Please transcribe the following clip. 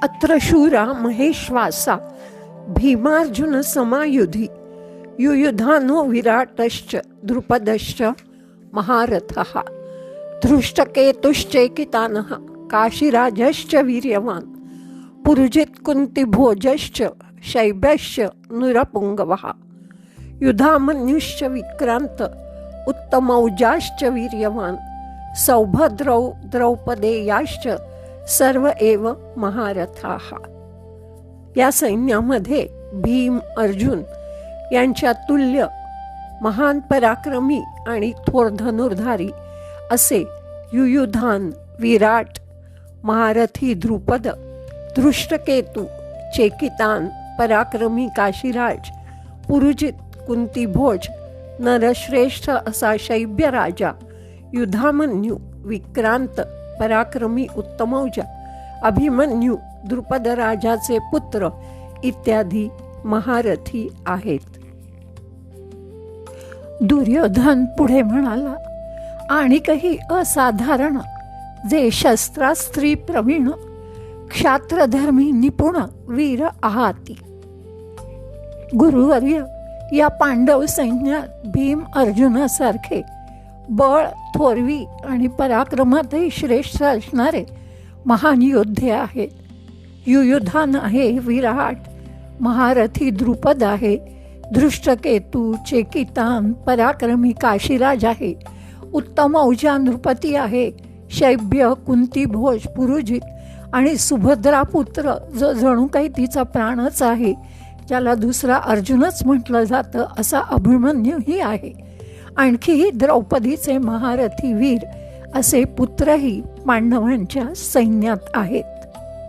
अत्र शूरा महेश्वासा भीमार्जुन समायुधि युयुधानो विराटश्च द्रुपदश्च महारथः धृष्टकेतुश्चैकितानः काशीराजश्च वीर्यवान् पुरुजित् कुन्तिभोजश्च शैब्यश्च नृपुङ्गवः युधामन्युश्च विक्रान्त उत्तमौजाश्च वीर्यवान् सौभद्रौ द्रौपदेयाश्च सर्व एव महारथाः. या सैन्यामध्ये भीम अर्जुन यांच्या तुल्य महान पराक्रमी आणि थोर धनुर्धारी असे युयुधान, विराट, महारथी द्रुपद, धृष्टकेतू, चेकितान, पराक्रमी काशीराज, पुरुजित, कुंतीभोज, नरश्रेष्ठ असा शैब्य राजा, युधामन्यू, विक्रांत, पराक्रमी उत्तमौजा, अभिमन्यू, द्रुपद राजाचे पुत्र इत्यादी महारथी आहेत. दुर्योधन पुढे म्हणाला, आणि काही असाधारण जे शस्त्रास्त्री प्रवीण क्षात्रधर्मी निपुण वीर आहाती. गुरुवर्य, या पांडव सैन्यात भीम अर्जुनासारखे बळ, थोरवी आणि पराक्रमातही श्रेष्ठ असणारे महान योद्धे आहेत. युयुधान आहे, विराट, महारथी द्रुपद आहे, धृष्टकेतू, चेकितान, पराक्रमी काशीराज आहे, उत्तम औजा नृपती आहे, शैब्य, कुंतीभोज, पुरुजित आणि सुभद्रा पुत्र जो जणू काही तिचा प्राणच आहे, ज्याला दुसरा अर्जुनच म्हटलं जातं, असा अभिमन्यूही आहे. आणखीही द्रौपदीचे महारथी वीर असे पुत्रही पांडवांच्या सैन्यात आहेत.